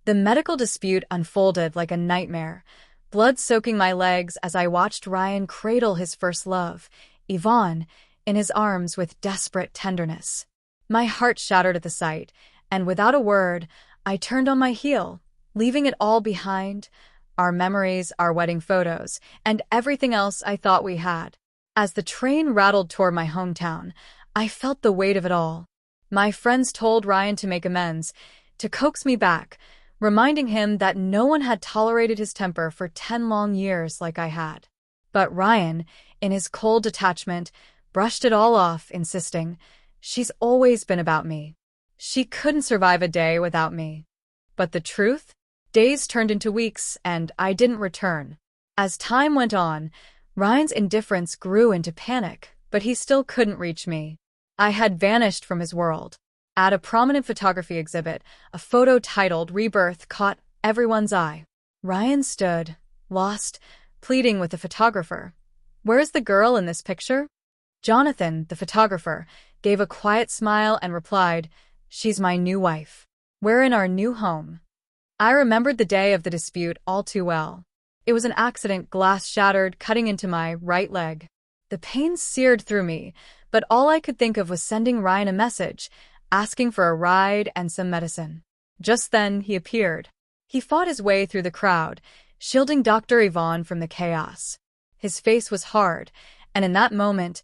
The medical dispute unfolded like a nightmare, blood soaking my legs as I watched Ryan cradle his first love, Yvonne, in his arms with desperate tenderness. My heart shattered at the sight, and without a word, I turned on my heel, leaving it all behind, our memories, our wedding photos, and everything else I thought we had. As the train rattled toward my hometown, I felt the weight of it all. My friends told Ryan to make amends, to coax me back, reminding him that no one had tolerated his temper for 10 long years like I had. But Ryan, in his cold detachment, brushed it all off, insisting, "She's always been about me. She couldn't survive a day without me." But the truth? Days turned into weeks, and I didn't return. As time went on, Ryan's indifference grew into panic, but he still couldn't reach me. I had vanished from his world. At a prominent photography exhibit, a photo titled "Rebirth" caught everyone's eye. Ryan stood, lost, pleading with the photographer. "Where's the girl in this picture?" Jonathan, the photographer, gave a quiet smile and replied, "She's my new wife. We're in our new home." I remembered the day of the dispute all too well. It was an accident, glass shattered, cutting into my right leg. The pain seared through me, but all I could think of was sending Ryan a message, asking for a ride and some medicine. Just then, he appeared. He fought his way through the crowd, shielding Dr. Yvonne from the chaos. His face was hard, and in that moment,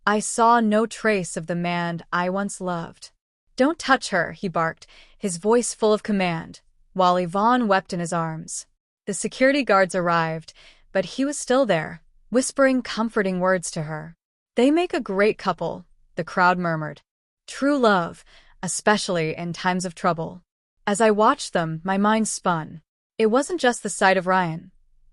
I saw no trace of the man I once loved. "Don't touch her," he barked, his voice full of command, while Yvonne wept in his arms. The security guards arrived, but he was still there, whispering comforting words to her. "They make a great couple," the crowd murmured. "True love, especially in times of trouble." As I watched them, my mind spun. It wasn't just the sight of Ryan.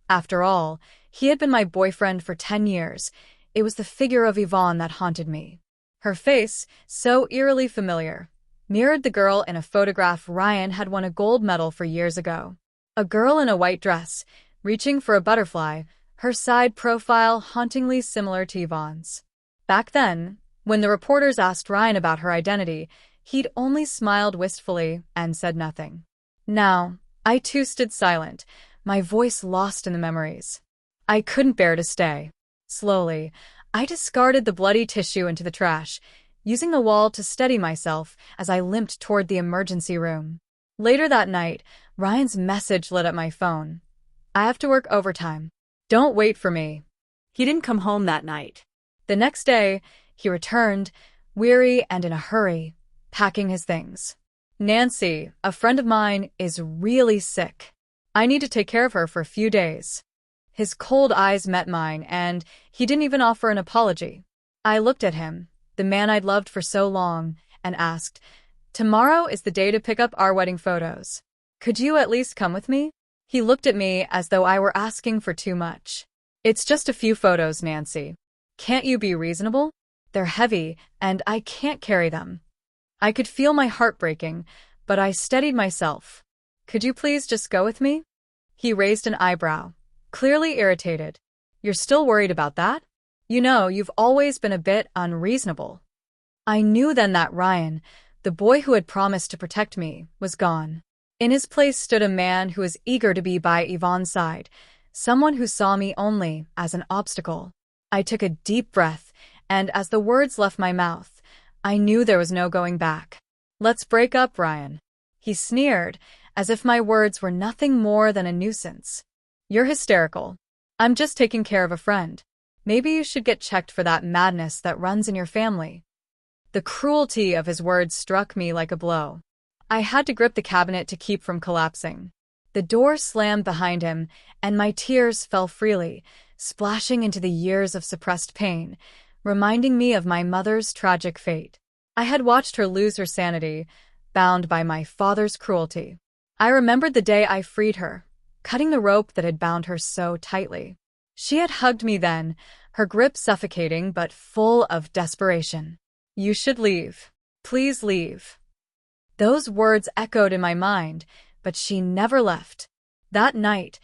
After all, he had been my boyfriend for 10 years. It was the figure of Yvonne that haunted me. Her face, so eerily familiar, mirrored the girl in a photograph Ryan had won a gold medal for years ago. A girl in a white dress, reaching for a butterfly, her side profile hauntingly similar to Yvonne's. Back then, when the reporters asked Ryan about her identity, he'd only smiled wistfully and said nothing. Now, I too stood silent, my voice lost in the memories. I couldn't bear to stay. Slowly, I discarded the bloody tissue into the trash, using the wall to steady myself as I limped toward the emergency room. Later that night, Ryan's message lit up my phone. "I have to work overtime. Don't wait for me." He didn't come home that night. The next day, he returned, weary and in a hurry, packing his things. "Nancy, a friend of mine, is really sick. I need to take care of her for a few days." His cold eyes met mine, and he didn't even offer an apology. I looked at him, the man I'd loved for so long, and asked, "Tomorrow is the day to pick up our wedding photos. Could you at least come with me?" He looked at me as though I were asking for too much. "It's just a few photos, Nancy. Can't you be reasonable? They're heavy, and I can't carry them." I could feel my heart breaking, but I steadied myself. "Could you please just go with me?" He raised an eyebrow, clearly irritated. "You're still worried about that? You know, you've always been a bit unreasonable." I knew then that Ryan, the boy who had promised to protect me, was gone. In his place stood a man who was eager to be by Yvonne's side, someone who saw me only as an obstacle. I took a deep breath, and as the words left my mouth, I knew there was no going back. "Let's break up, Ryan." He sneered, as if my words were nothing more than a nuisance. "You're hysterical. I'm just taking care of a friend. Maybe you should get checked for that madness that runs in your family." The cruelty of his words struck me like a blow. I had to grip the cabinet to keep from collapsing. The door slammed behind him, and my tears fell freely, splashing into the years of suppressed pain, reminding me of my mother's tragic fate. I had watched her lose her sanity, bound by my father's cruelty. I remembered the day I freed her, cutting the rope that had bound her so tightly. She had hugged me then, her grip suffocating but full of desperation. "You should leave. Please leave." Those words echoed in my mind, but she never left. That night,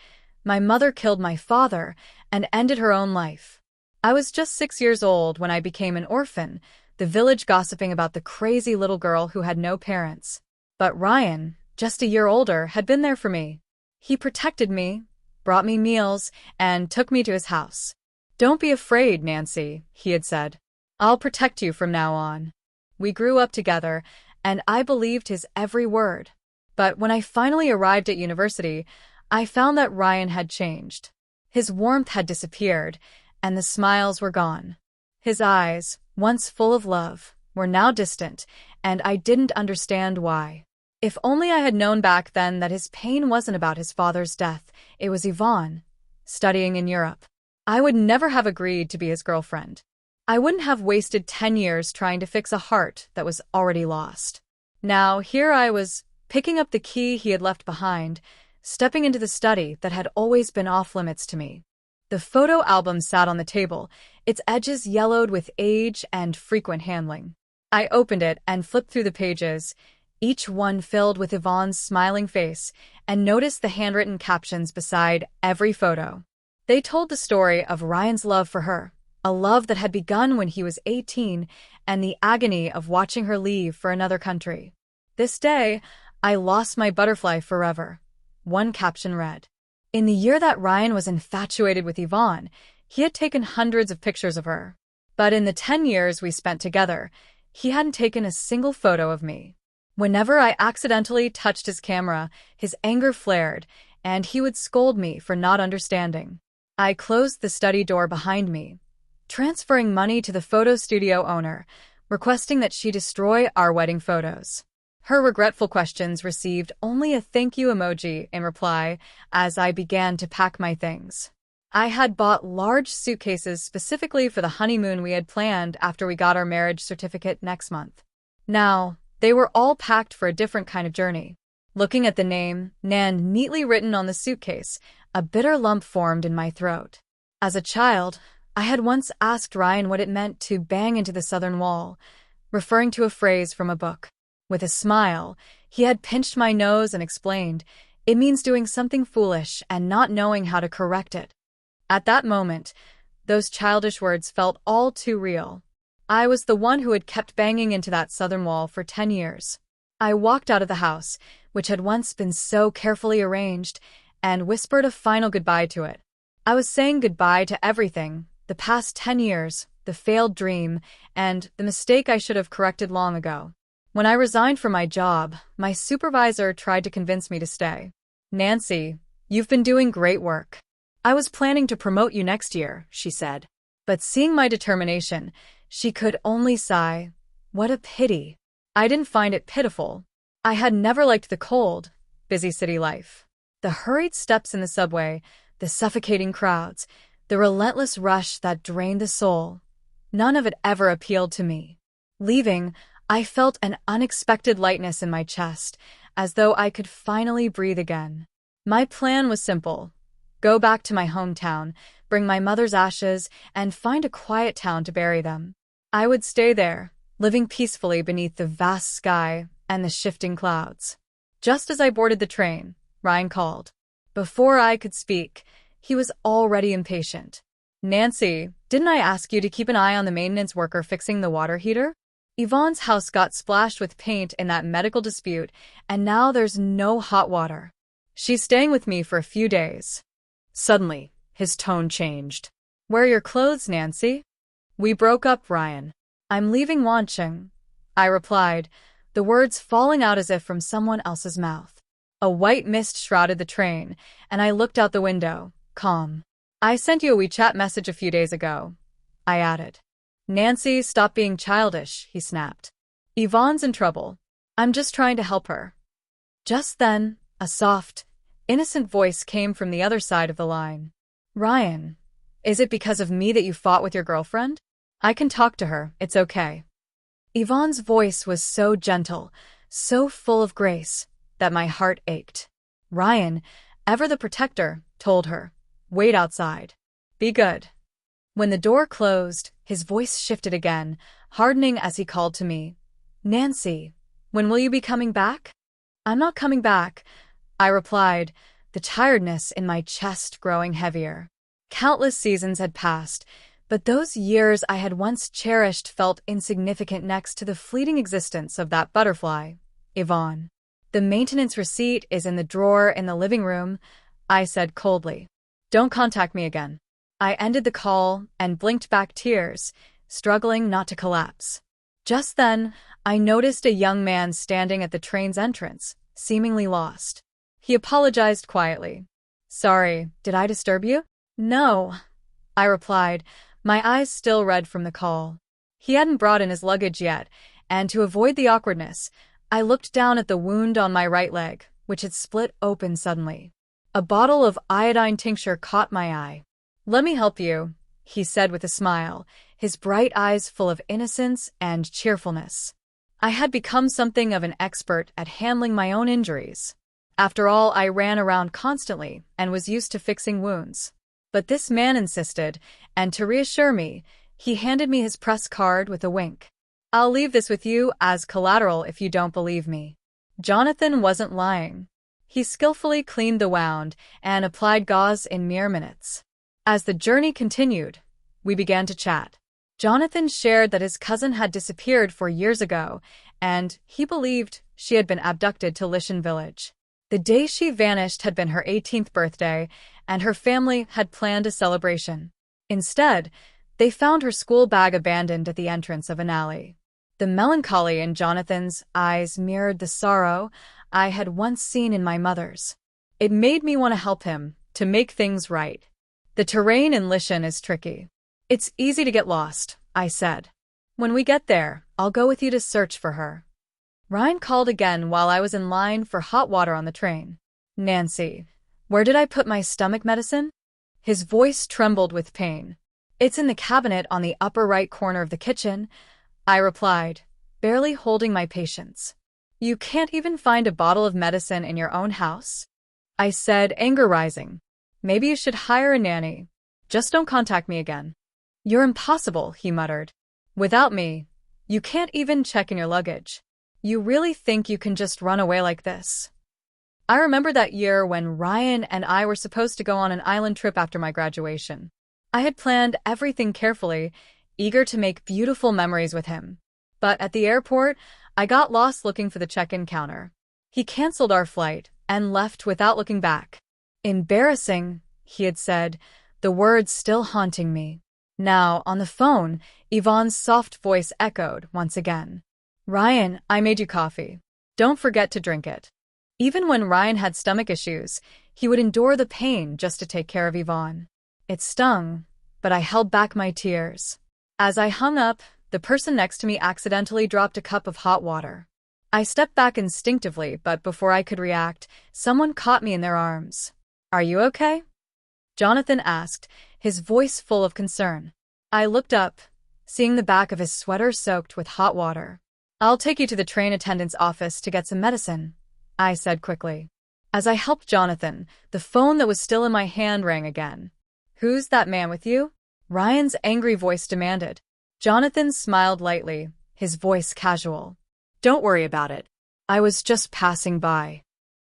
my mother killed my father and ended her own life. I was just 6 years old when I became an orphan, the village gossiping about the crazy little girl who had no parents. But Ryan, just a year older, had been there for me. He protected me, brought me meals, and took me to his house. "Don't be afraid, Nancy," he had said. "I'll protect you from now on." We grew up together, and I believed his every word. But when I finally arrived at university, I found that Ryan had changed. His warmth had disappeared, and the smiles were gone. His eyes, once full of love, were now distant, and I didn't understand why. If only I had known back then that his pain wasn't about his father's death, it was Yvonne, studying in Europe. I would never have agreed to be his girlfriend. I wouldn't have wasted 10 years trying to fix a heart that was already lost. Now, here I was, picking up the key he had left behind, stepping into the study that had always been off-limits to me. The photo album sat on the table, its edges yellowed with age and frequent handling. I opened it and flipped through the pages, each one filled with Yvonne's smiling face, and noticed the handwritten captions beside every photo. They told the story of Ryan's love for her, a love that had begun when he was 18, and the agony of watching her leave for another country. "This day, I lost my butterfly forever," one caption read. In the year that Ryan was infatuated with Yvonne, he had taken hundreds of pictures of her. But in the 10 years we spent together, he hadn't taken a single photo of me. Whenever I accidentally touched his camera, his anger flared, and he would scold me for not understanding. I closed the study door behind me, transferring money to the photo studio owner, requesting that she destroy our wedding photos. Her regretful questions received only a thank you emoji in reply as I began to pack my things. I had bought large suitcases specifically for the honeymoon we had planned after we got our marriage certificate next month. Now, they were all packed for a different kind of journey. Looking at the name, Nan, neatly written on the suitcase, a bitter lump formed in my throat. As a child, I had once asked Ryan what it meant to bang into the southern wall, referring to a phrase from a book. With a smile, he had pinched my nose and explained, "It means doing something foolish and not knowing how to correct it." At that moment, those childish words felt all too real. I was the one who had kept banging into that southern wall for 10 years. I walked out of the house, which had once been so carefully arranged, and whispered a final goodbye to it. I was saying goodbye to everything, the past 10 years, the failed dream, and the mistake I should have corrected long ago. When I resigned from my job, my supervisor tried to convince me to stay. "Nancy, you've been doing great work. I was planning to promote you next year," she said. But seeing my determination, she could only sigh. What a pity. I didn't find it pitiful. I had never liked the cold, busy city life. The hurried steps in the subway, the suffocating crowds, the relentless rush that drained the soul. None of it ever appealed to me. Leaving, I felt an unexpected lightness in my chest, as though I could finally breathe again. My plan was simple. Go back to my hometown, bring my mother's ashes, and find a quiet town to bury them. I would stay there, living peacefully beneath the vast sky and the shifting clouds. Just as I boarded the train, Ryan called. Before I could speak, he was already impatient. "Nancy, didn't I ask you to keep an eye on the maintenance worker fixing the water heater? Yvonne's house got splashed with paint in that medical dispute, and now there's no hot water. She's staying with me for a few days." Suddenly, his tone changed. "Where are your clothes, Nancy?" "We broke up, Ryan. I'm leaving Wancheng," I replied, the words falling out as if from someone else's mouth. A white mist shrouded the train, and I looked out the window, calm. "I sent you a WeChat message a few days ago," I added. "Nancy, stop being childish," he snapped. "Yvonne's in trouble. I'm just trying to help her." Just then, a soft, innocent voice came from the other side of the line. "Ryan, is it because of me that you fought with your girlfriend? I can talk to her, it's okay." Yvonne's voice was so gentle, so full of grace, that my heart ached. Ryan, ever the protector, told her, "Wait outside. Be good." When the door closed, his voice shifted again, hardening as he called to me. "Nancy, when will you be coming back?" "I'm not coming back," I replied, the tiredness in my chest growing heavier. Countless seasons had passed, but those years I had once cherished felt insignificant next to the fleeting existence of that butterfly, Yvonne. The maintenance receipt is in the drawer in the living room, I said coldly. Don't contact me again. I ended the call and blinked back tears, struggling not to collapse. Just then, I noticed a young man standing at the train's entrance, seemingly lost. He apologized quietly. Sorry, did I disturb you? No, I replied, my eyes still red from the call. He hadn't brought in his luggage yet, and to avoid the awkwardness, I looked down at the wound on my right leg, which had split open suddenly. A bottle of iodine tincture caught my eye. Let me help you, he said with a smile, his bright eyes full of innocence and cheerfulness. I had become something of an expert at handling my own injuries. After all, I ran around constantly and was used to fixing wounds. But this man insisted, and to reassure me, he handed me his press card with a wink. I'll leave this with you as collateral if you don't believe me. Jonathan wasn't lying. He skillfully cleaned the wound and applied gauze in mere minutes. As the journey continued, we began to chat. Jonathan shared that his cousin had disappeared 4 years ago, and he believed she had been abducted to Lishan village. The day she vanished had been her 18th birthday, and her family had planned a celebration. Instead, they found her school bag abandoned at the entrance of an alley. The melancholy in Jonathan's eyes mirrored the sorrow I had once seen in my mother's. It made me want to help him, to make things right. The terrain in Lishan is tricky. It's easy to get lost, I said. When we get there, I'll go with you to search for her. Ryan called again while I was in line for hot water on the train. Nancy, where did I put my stomach medicine? His voice trembled with pain. It's in the cabinet on the upper right corner of the kitchen, I replied, barely holding my patience. You can't even find a bottle of medicine in your own house? I said, anger rising. Maybe you should hire a nanny. Just don't contact me again. You're impossible, he muttered. Without me, you can't even check in your luggage. You really think you can just run away like this? I remember that year when Ryan and I were supposed to go on an island trip after my graduation. I had planned everything carefully, eager to make beautiful memories with him. But at the airport, I got lost looking for the check-in counter. He canceled our flight and left without looking back. Embarrassing, he had said, the words still haunting me. Now, on the phone, Yvonne's soft voice echoed once again. Ryan, I made you coffee. Don't forget to drink it. Even when Ryan had stomach issues, he would endure the pain just to take care of Yvonne. It stung, but I held back my tears. As I hung up, the person next to me accidentally dropped a cup of hot water. I stepped back instinctively, but before I could react, someone caught me in their arms. Are you okay? Jonathan asked, his voice full of concern. I looked up, seeing the back of his sweater soaked with hot water. I'll take you to the train attendant's office to get some medicine, I said quickly. As I helped Jonathan, the phone that was still in my hand rang again. Who's that man with you? Ryan's angry voice demanded. Jonathan smiled lightly, his voice casual. Don't worry about it. I was just passing by.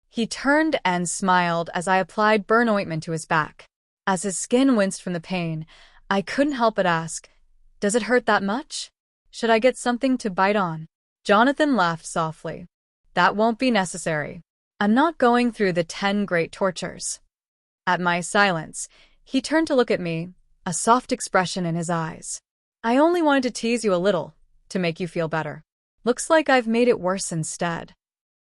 He turned and smiled as I applied burn ointment to his back. As his skin winced from the pain, I couldn't help but ask, does it hurt that much? Should I get something to bite on? Jonathan laughed softly. That won't be necessary. I'm not going through the 10 great tortures. At my silence, he turned to look at me, a soft expression in his eyes. I only wanted to tease you a little, to make you feel better. Looks like I've made it worse instead.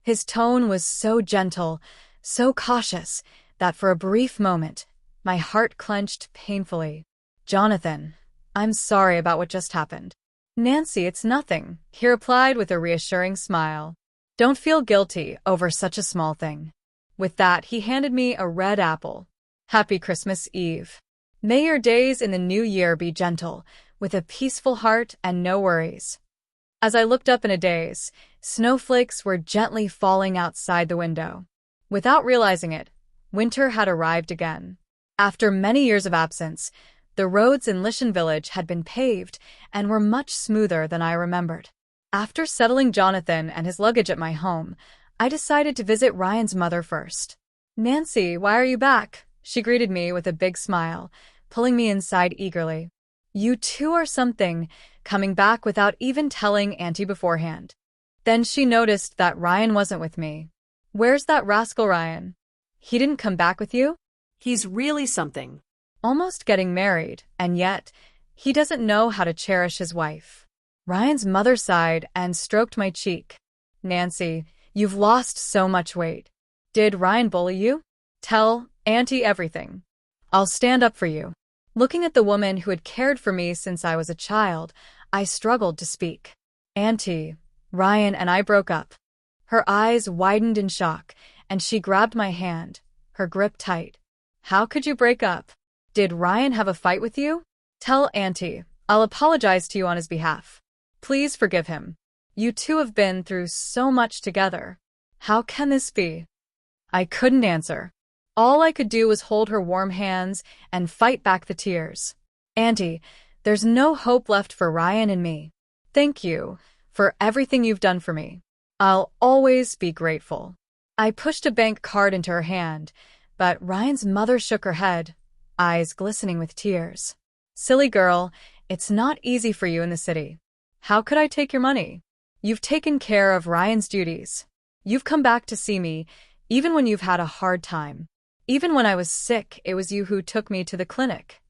His tone was so gentle, so cautious, that for a brief moment, my heart clenched painfully. Jonathan, I'm sorry about what just happened. Nancy, it's nothing, he replied with a reassuring smile. Don't feel guilty over such a small thing. With that, he handed me a red apple. Happy Christmas Eve. May your days in the new year be gentle, with a peaceful heart and no worries. As I looked up in a daze, snowflakes were gently falling outside the window. Without realizing it, winter had arrived again. After many years of absence, the roads in Lishan village had been paved and were much smoother than I remembered. After settling Jonathan and his luggage at my home, I decided to visit Ryan's mother first. Nancy, why are you back? She greeted me with a big smile, pulling me inside eagerly. You two are something, coming back without even telling Auntie beforehand. Then she noticed that Ryan wasn't with me. Where's that rascal Ryan? He didn't come back with you? He's really something. Almost getting married, and yet, he doesn't know how to cherish his wife. Ryan's mother sighed and stroked my cheek. Nancy, you've lost so much weight. Did Ryan bully you? Tell Auntie everything. I'll stand up for you. Looking at the woman who had cared for me since I was a child, I struggled to speak. Auntie, Ryan and I broke up. Her eyes widened in shock, and she grabbed my hand, her grip tight. How could you break up? Did Ryan have a fight with you? Tell Auntie. I'll apologize to you on his behalf. Please forgive him. You two have been through so much together. How can this be? I couldn't answer. All I could do was hold her warm hands and fight back the tears. Auntie, there's no hope left for Ryan and me. Thank you for everything you've done for me. I'll always be grateful. I pushed a bank card into her hand, but Ryan's mother shook her head, eyes glistening with tears. Silly girl, it's not easy for you in the city. How could I take your money? You've taken care of Ryan's duties. You've come back to see me, even when you've had a hard time. Even when I was sick, it was you who took me to the clinic.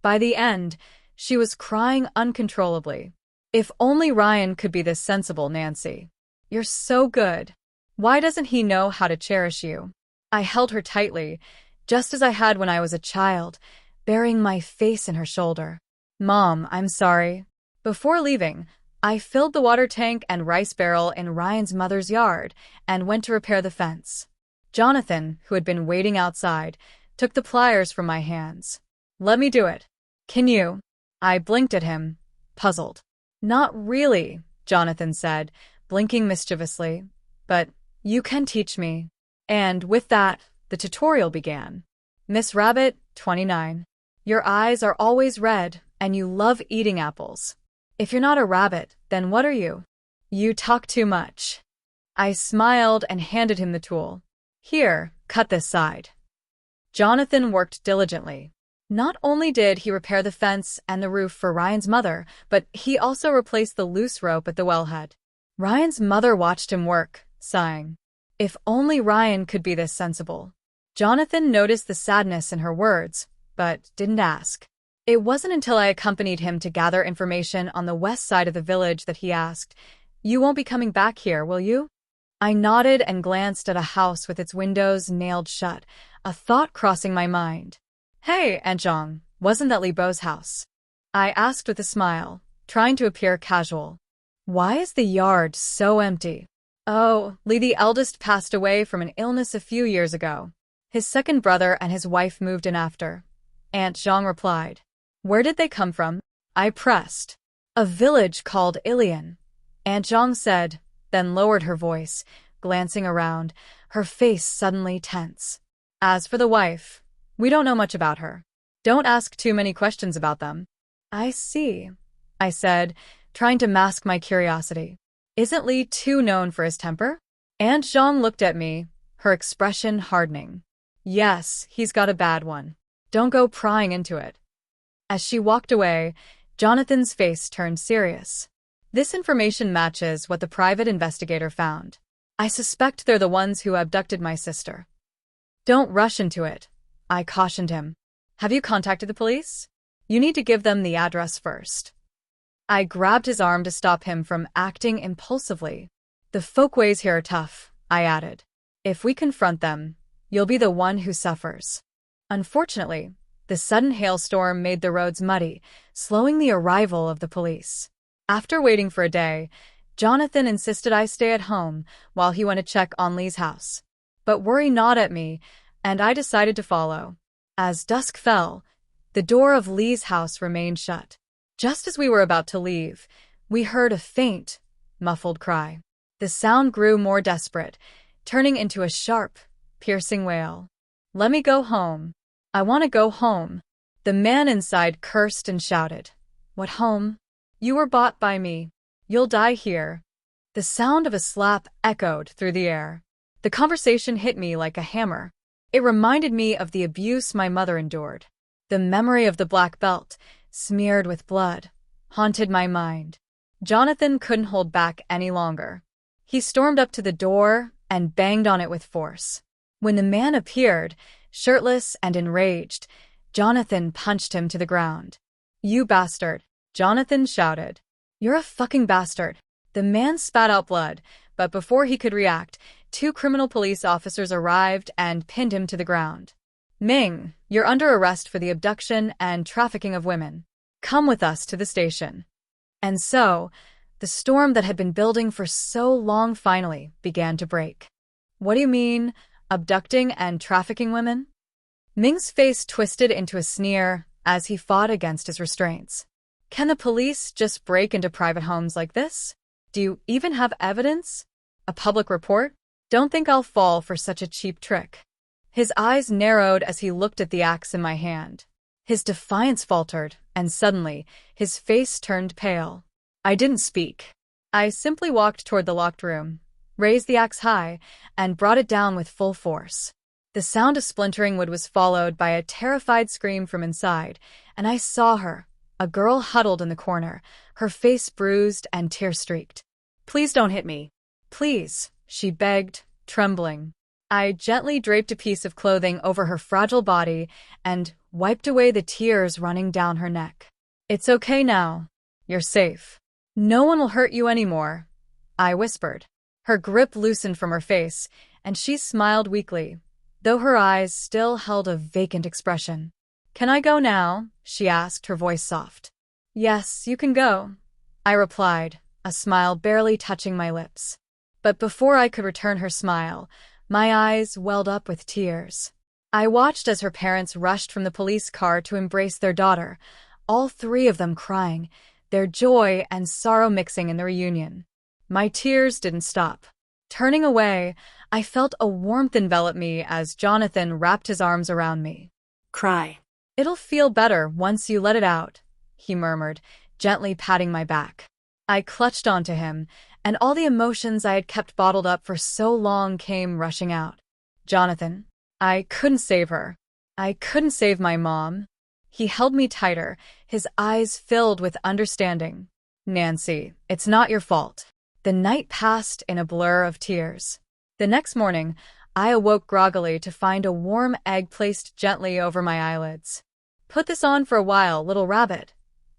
By the end, she was crying uncontrollably. If only Ryan could be this sensible, Nancy. You're so good. Why doesn't he know how to cherish you? I held her tightly, just as I had when I was a child, burying my face in her shoulder. Mom, I'm sorry. Before leaving, I filled the water tank and rice barrel in Ryan's mother's yard and went to repair the fence. Jonathan, who had been waiting outside, took the pliers from my hands. Let me do it. Can you? I blinked at him, puzzled. Not really, Jonathan said, blinking mischievously. But you can teach me. And with that, the tutorial began. Miss Rabbit, 29. Your eyes are always red, and you love eating apples. If you're not a rabbit, then what are you? You talk too much. I smiled and handed him the tool. Here, cut this side. Jonathan worked diligently. Not only did he repair the fence and the roof for Ryan's mother, but he also replaced the loose rope at the wellhead. Ryan's mother watched him work, sighing. If only Ryan could be this sensible. Jonathan noticed the sadness in her words, but didn't ask. It wasn't until I accompanied him to gather information on the west side of the village that he asked, "You won't be coming back here, will you?" I nodded and glanced at a house with its windows nailed shut, a thought crossing my mind. Hey, Aunt Zhang, wasn't that Li Bo's house? I asked with a smile, trying to appear casual. Why is the yard so empty? Oh, Li the eldest passed away from an illness a few years ago. His second brother and his wife moved in after. Aunt Zhang replied. Where did they come from? I pressed. A village called Ilian. Aunt Zhang said, then lowered her voice, glancing around, her face suddenly tense. As for the wife, we don't know much about her. Don't ask too many questions about them. I see, I said, trying to mask my curiosity. Isn't Li too known for his temper? Aunt Zhang looked at me, her expression hardening. Yes, he's got a bad one. Don't go prying into it. As she walked away, Jonathan's face turned serious. This information matches what the private investigator found. I suspect they're the ones who abducted my sister. Don't rush into it, I cautioned him. Have you contacted the police? You need to give them the address first. I grabbed his arm to stop him from acting impulsively. The folkways here are tough, I added. If we confront them, you'll be the one who suffers. Unfortunately, the sudden hailstorm made the roads muddy, slowing the arrival of the police. After waiting for a day, Jonathan insisted I stay at home while he went to check on Li's house. But worry not at me, and I decided to follow. As dusk fell, the door of Li's house remained shut. Just as we were about to leave, we heard a faint, muffled cry. The sound grew more desperate, turning into a sharp, piercing wail. Let me go home. I want to go home. The man inside cursed and shouted. What home? You were bought by me. You'll die here. The sound of a slap echoed through the air. The conversation hit me like a hammer. It reminded me of the abuse my mother endured. The memory of the black belt, smeared with blood, haunted my mind. Jonathan couldn't hold back any longer. He stormed up to the door and banged on it with force. When the man appeared, shirtless and enraged, Jonathan punched him to the ground. "You bastard," Jonathan shouted. "You're a fucking bastard." The man spat out blood, but before he could react, 2 criminal police officers arrived and pinned him to the ground. "Ming, you're under arrest for the abduction and trafficking of women. Come with us to the station." And so, the storm that had been building for so long finally began to break. "What do you mean, abducting and trafficking women?" Ming's face twisted into a sneer as he fought against his restraints. "Can the police just break into private homes like this? Do you even have evidence? A public report? Don't think I'll fall for such a cheap trick." His eyes narrowed as he looked at the axe in my hand. His defiance faltered, and suddenly, his face turned pale. I didn't speak. I simply walked toward the locked room, raised the axe high, and brought it down with full force. The sound of splintering wood was followed by a terrified scream from inside, and I saw her, a girl huddled in the corner, her face bruised and tear-streaked. "Please don't hit me. Please," she begged, trembling. I gently draped a piece of clothing over her fragile body and wiped away the tears running down her neck. "It's okay now. You're safe. No one will hurt you anymore," I whispered. Her grip loosened from her face, and she smiled weakly, though her eyes still held a vacant expression. "Can I go now?" she asked, her voice soft. "Yes, you can go," I replied, a smile barely touching my lips. But before I could return her smile, my eyes welled up with tears. I watched as her parents rushed from the police car to embrace their daughter, all 3 of them crying, their joy and sorrow mixing in the reunion. My tears didn't stop. Turning away, I felt a warmth envelop me as Jonathan wrapped his arms around me. Cry. "It'll feel better once you let it out," he murmured, gently patting my back. I clutched onto him, and all the emotions I had kept bottled up for so long came rushing out. "Jonathan, I couldn't save her. I couldn't save my mom." He held me tighter, his eyes filled with understanding. "Nancy, it's not your fault." The night passed in a blur of tears. The next morning, I awoke groggily to find a warm egg placed gently over my eyelids. "Put this on for a while, little rabbit,"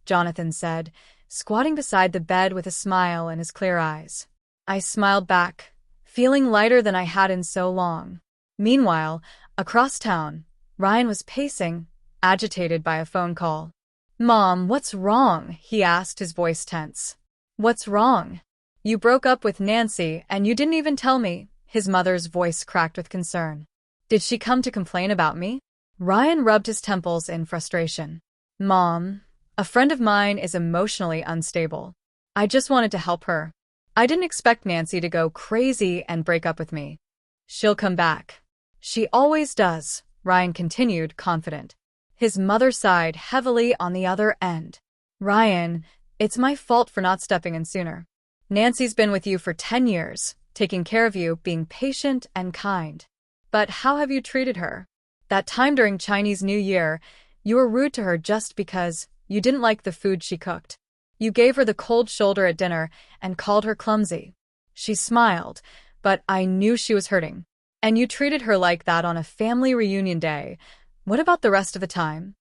Jonathan said, squatting beside the bed with a smile in his clear eyes. I smiled back, feeling lighter than I had in so long. Meanwhile, across town, Ryan was pacing, agitated by a phone call. "Mom, what's wrong?" he asked, his voice tense. "What's wrong? You broke up with Nancy and you didn't even tell me," his mother's voice cracked with concern. "Did she come to complain about me?" Ryan rubbed his temples in frustration. "Mom, a friend of mine is emotionally unstable. I just wanted to help her. I didn't expect Nancy to go crazy and break up with me. She'll come back. She always does," Ryan continued, confident. His mother sighed heavily on the other end. "Ryan, it's my fault for not stepping in sooner. Nancy's been with you for 10 years, taking care of you, being patient and kind. But how have you treated her? That time during Chinese New Year, you were rude to her just because you didn't like the food she cooked. You gave her the cold shoulder at dinner and called her clumsy. She smiled, but I knew she was hurting. And you treated her like that on a family reunion day. What about the rest of the time?"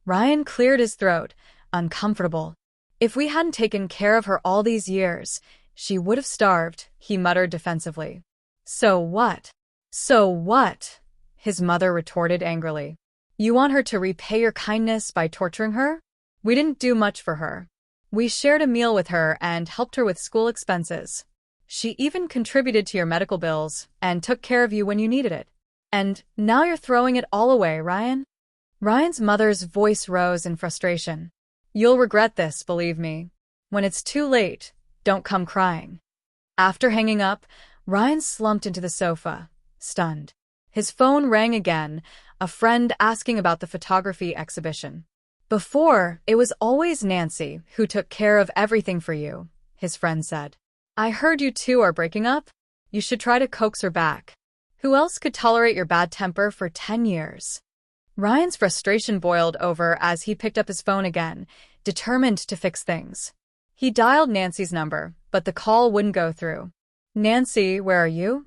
Ryan cleared his throat, uncomfortable. "If we hadn't taken care of her all these years, she would have starved," he muttered defensively. "So what? So what?" his mother retorted angrily. "You want her to repay your kindness by torturing her? We didn't do much for her. We shared a meal with her and helped her with school expenses. She even contributed to your medical bills and took care of you when you needed it. And now you're throwing it all away, Ryan?" Ryan's mother's voice rose in frustration. "You'll regret this, believe me. When it's too late, don't come crying." After hanging up, Ryan slumped into the sofa, stunned. His phone rang again, a friend asking about the photography exhibition. "Before, it was always Nancy who took care of everything for you," his friend said. "I heard you two are breaking up. You should try to coax her back. Who else could tolerate your bad temper for 10 years? Ryan's frustration boiled over as he picked up his phone again, determined to fix things. He dialed Nancy's number, but the call wouldn't go through. "Nancy, where are you?"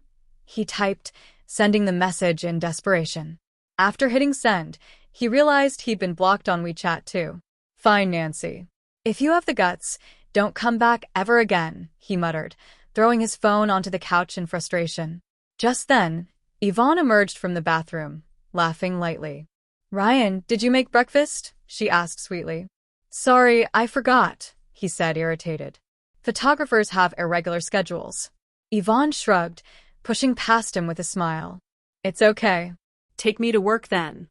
he typed, sending the message in desperation. After hitting send, he realized he'd been blocked on WeChat too. "Fine, Nancy. If you have the guts, don't come back ever again," he muttered, throwing his phone onto the couch in frustration. Just then, Yvonne emerged from the bathroom, laughing lightly. "Ryan, did you make breakfast?" she asked sweetly. "Sorry, I forgot," he said, irritated. "Photographers have irregular schedules." Yvonne shrugged, pushing past him with a smile. "It's okay. Take me to work then."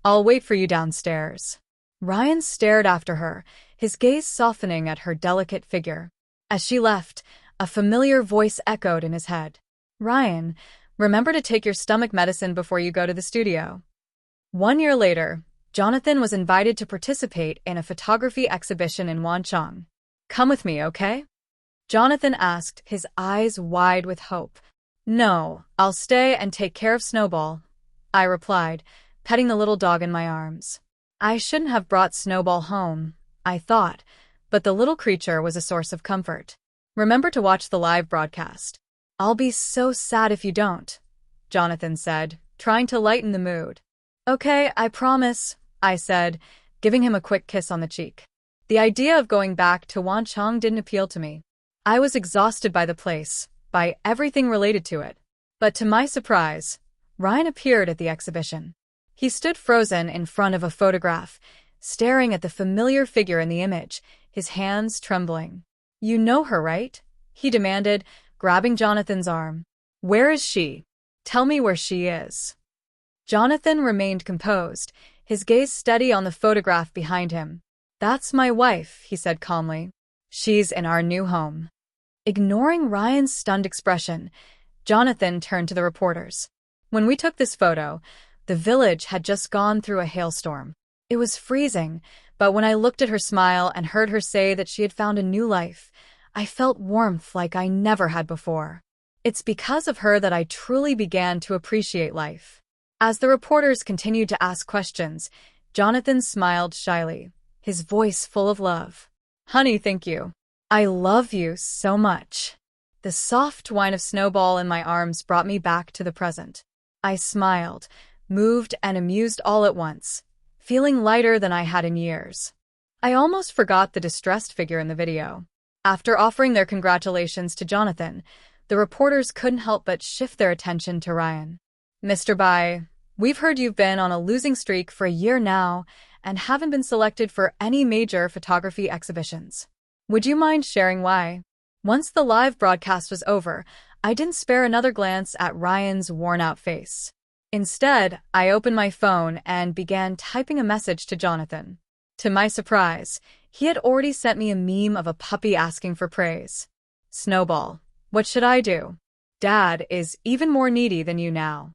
I'll wait for you downstairs." Ryan stared after her, his gaze softening at her delicate figure. As she left, a familiar voice echoed in his head. "Ryan, remember to take your stomach medicine before you go to the studio." 1 year later, Jonathan was invited to participate in a photography exhibition in Wancheng. "Come with me, okay?" Jonathan asked, his eyes wide with hope. "No, I'll stay and take care of Snowball," I replied, petting the little dog in my arms. I shouldn't have brought Snowball home, I thought, but the little creature was a source of comfort. "Remember to watch the live broadcast." "I'll be so sad if you don't," Jonathan said, trying to lighten the mood. "Okay, I promise," I said, giving him a quick kiss on the cheek. The idea of going back to Wancheng didn't appeal to me. I was exhausted by the place, by everything related to it. But to my surprise, Ryan appeared at the exhibition. He stood frozen in front of a photograph, staring at the familiar figure in the image, his hands trembling. "You know her, right?" he demanded, grabbing Jonathan's arm. "Where is she? Tell me where she is." Jonathan remained composed, his gaze steady on the photograph behind him. "That's my wife," he said calmly. "She's in our new home." Ignoring Ryan's stunned expression, Jonathan turned to the reporters. "When we took this photo, the village had just gone through a hailstorm. It was freezing, but when I looked at her smile and heard her say that she had found a new life, I felt warmth like I never had before. It's because of her that I truly began to appreciate life." As the reporters continued to ask questions, Jonathan smiled shyly, his voice full of love. "Honey, thank you. I love you so much." The soft whine of Snowball in my arms brought me back to the present. I smiled, moved and amused all at once, feeling lighter than I had in years. I almost forgot the distressed figure in the video. After offering their congratulations to Jonathan, the reporters couldn't help but shift their attention to Ryan. "Mr. Bai, we've heard you've been on a losing streak for a year now and haven't been selected for any major photography exhibitions. Would you mind sharing why?" Once the live broadcast was over, I didn't spare another glance at Ryan's worn-out face. Instead, I opened my phone and began typing a message to Jonathan. To my surprise, he had already sent me a meme of a puppy asking for praise. "Snowball, what should I do? Dad is even more needy than you now."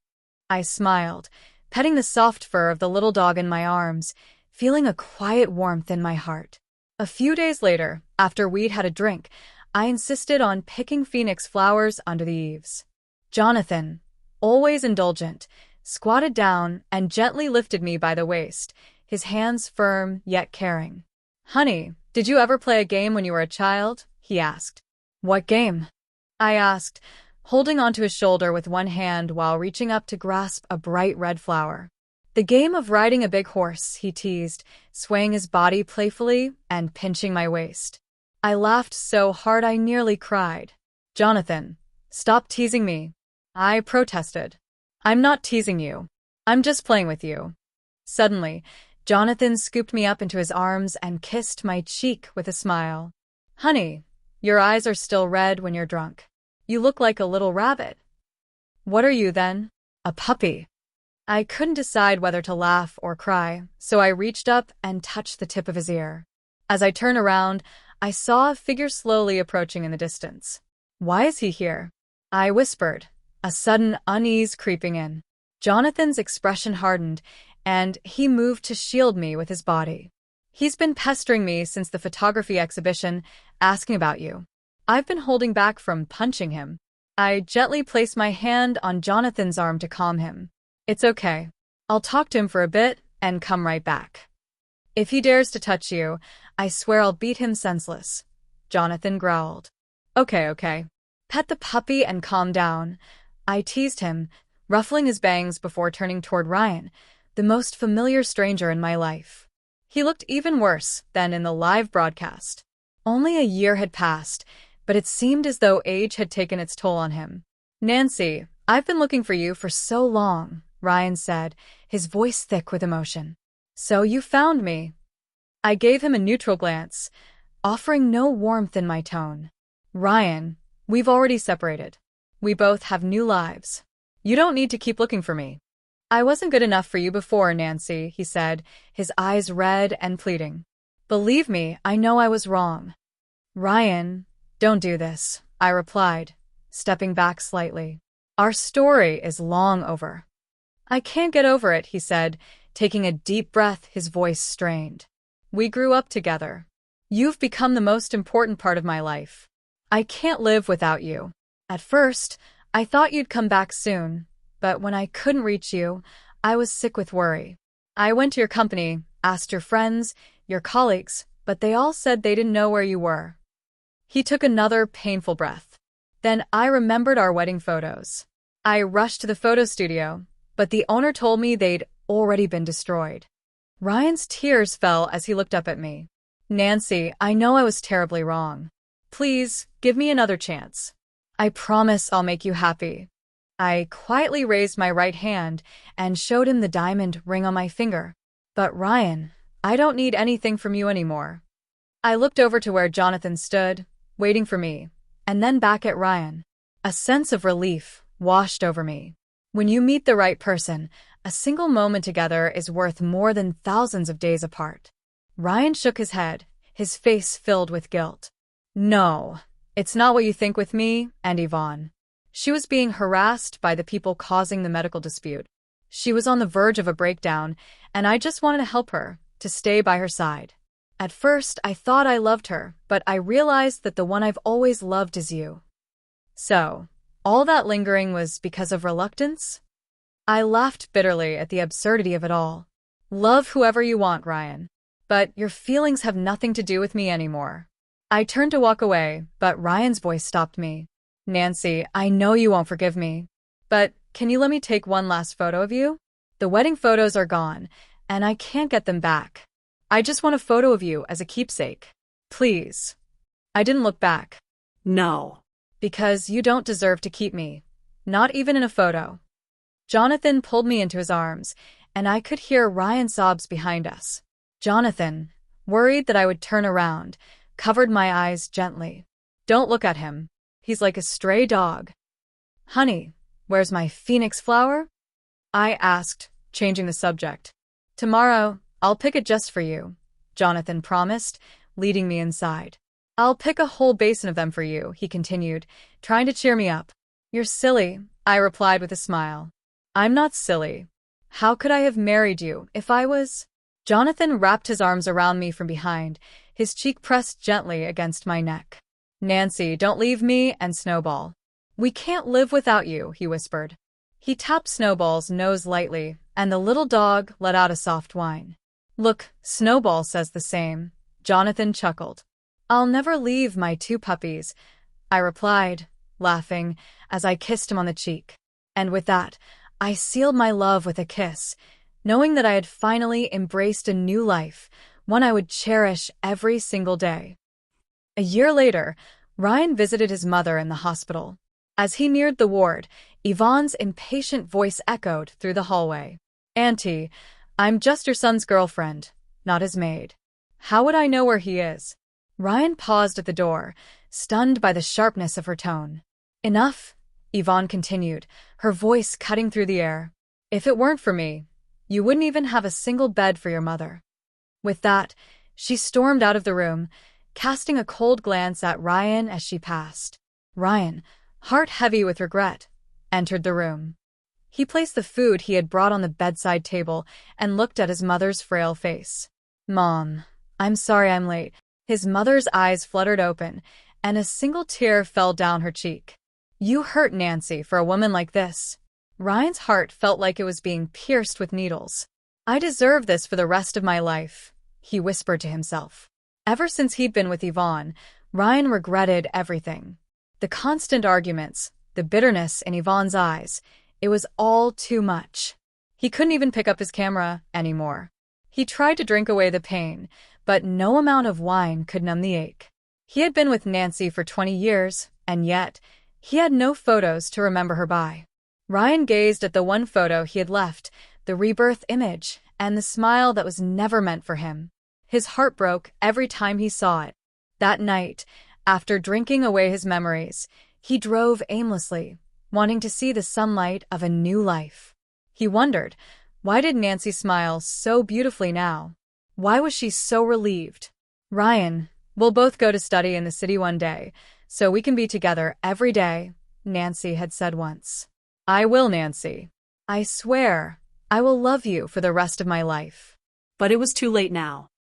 I smiled, petting the soft fur of the little dog in my arms, feeling a quiet warmth in my heart. A few days later, after we'd had a drink, I insisted on picking phoenix flowers under the eaves. Jonathan, always indulgent, squatted down and gently lifted me by the waist, his hands firm yet caring. "Honey, did you ever play a game when you were a child?" he asked. "What game?" I asked, holding onto his shoulder with one hand while reaching up to grasp a bright red flower. "The game of riding a big horse," he teased, swaying his body playfully and pinching my waist. I laughed so hard I nearly cried. "Jonathan, stop teasing me," I protested. "I'm not teasing you. I'm just playing with you." Suddenly, Jonathan scooped me up into his arms and kissed my cheek with a smile. "Honey, your eyes are still red when you're drunk. You look like a little rabbit." "What are you then?" "A puppy." I couldn't decide whether to laugh or cry, so I reached up and touched the tip of his ear. As I turned around, I saw a figure slowly approaching in the distance. "Why is he here?" I whispered, a sudden unease creeping in. Jonathan's expression hardened, and he moved to shield me with his body. "He's been pestering me since the photography exhibition, asking about you. I've been holding back from punching him." I gently placed my hand on Jonathan's arm to calm him. "It's okay. I'll talk to him for a bit and come right back. If he dares to touch you, I swear I'll beat him senseless," Jonathan growled. Okay. Pet the puppy and calm down," I teased him, ruffling his bangs before turning toward Ryan, the most familiar stranger in my life. He looked even worse than in the live broadcast. Only a year had passed, but it seemed as though age had taken its toll on him. "Nancy, I've been looking for you for so long," Ryan said, his voice thick with emotion. "So you found me." I gave him a neutral glance, offering no warmth in my tone. "Ryan, we've already separated. We both have new lives. You don't need to keep looking for me." "I wasn't good enough for you before, Nancy," he said, his eyes red and pleading. "Believe me, I know I was wrong." "Ryan, don't do this," I replied, stepping back slightly. "Our story is long over." "I can't get over it," he said, taking a deep breath, his voice strained. "We grew up together. You've become the most important part of my life. I can't live without you. At first, I thought you'd come back soon, but when I couldn't reach you, I was sick with worry. I went to your company, asked your friends, your colleagues, but they all said they didn't know where you were." He took another painful breath. "Then I remembered our wedding photos. I rushed to the photo studio, but the owner told me they'd already been destroyed." Ryan's tears fell as he looked up at me. "Nancy, I know I was terribly wrong. Please, give me another chance. I promise I'll make you happy." I quietly raised my right hand and showed him the diamond ring on my finger. "But Ryan, I don't need anything from you anymore." I looked over to where Jonathan stood, waiting for me, and then back at Ryan. A sense of relief washed over me. When you meet the right person, a single moment together is worth more than thousands of days apart. Ryan shook his head, his face filled with guilt. "No, it's not what you think with me and Yvonne. She was being harassed by the people causing the medical dispute. She was on the verge of a breakdown, and I just wanted to help her, to stay by her side. At first, I thought I loved her, but I realized that the one I've always loved is you." "So, all that lingering was because of reluctance?" I laughed bitterly at the absurdity of it all. "Love whoever you want, Ryan. But your feelings have nothing to do with me anymore." I turned to walk away, but Ryan's voice stopped me. "Nancy, I know you won't forgive me, but can you let me take one last photo of you? The wedding photos are gone, and I can't get them back. I just want a photo of you as a keepsake. Please." I didn't look back. No. "Because you don't deserve to keep me. Not even in a photo." Jonathan pulled me into his arms, and I could hear Ryan's sobs behind us. Jonathan, worried that I would turn around, covered my eyes gently. "Don't look at him. He's like a stray dog." "Honey, where's my phoenix flower?" I asked, changing the subject. "Tomorrow, I'll pick it just for you," Jonathan promised, leading me inside. "I'll pick a whole basin of them for you," he continued, trying to cheer me up. "You're silly," I replied with a smile. "I'm not silly. How could I have married you if I was—" Jonathan wrapped his arms around me from behind, his cheek pressed gently against my neck. "Nancy, don't leave me and Snowball. We can't live without you," he whispered. He tapped Snowball's nose lightly, and the little dog let out a soft whine. "Look, Snowball says the same," Jonathan chuckled. "I'll never leave my two puppies," I replied, laughing, as I kissed him on the cheek. And with that, I sealed my love with a kiss, knowing that I had finally embraced a new life, one I would cherish every single day. A year later, Ryan visited his mother in the hospital. As he neared the ward, Yvonne's impatient voice echoed through the hallway. "Auntie, I'm just your son's girlfriend, not his maid. How would I know where he is?" Ryan paused at the door, stunned by the sharpness of her tone. "Enough," Yvonne continued, her voice cutting through the air. "If it weren't for me, you wouldn't even have a single bed for your mother." With that, she stormed out of the room, casting a cold glance at Ryan as she passed. Ryan, heart heavy with regret, entered the room. He placed the food he had brought on the bedside table and looked at his mother's frail face. "Mom, I'm sorry I'm late." His mother's eyes fluttered open, and a single tear fell down her cheek. "You hurt Nancy for a woman like this." Ryan's heart felt like it was being pierced with needles. "I deserve this for the rest of my life," he whispered to himself. Ever since he'd been with Yvonne, Ryan regretted everything. The constant arguments, the bitterness in Yvonne's eyes. It was all too much. He couldn't even pick up his camera anymore. He tried to drink away the pain, but no amount of wine could numb the ache. He had been with Nancy for 20 years, and yet, he had no photos to remember her by. Ryan gazed at the one photo he had left, the rebirth image, and the smile that was never meant for him. His heart broke every time he saw it. That night, after drinking away his memories, he drove aimlessly, wanting to see the sunlight of a new life. He wondered, why did Nancy smile so beautifully now? Why was she so relieved? Ryan, we'll both go to study in the city one day, so we can be together every day, Nancy had said once. I will, Nancy. I swear, I will love you for the rest of my life. But it was too late now.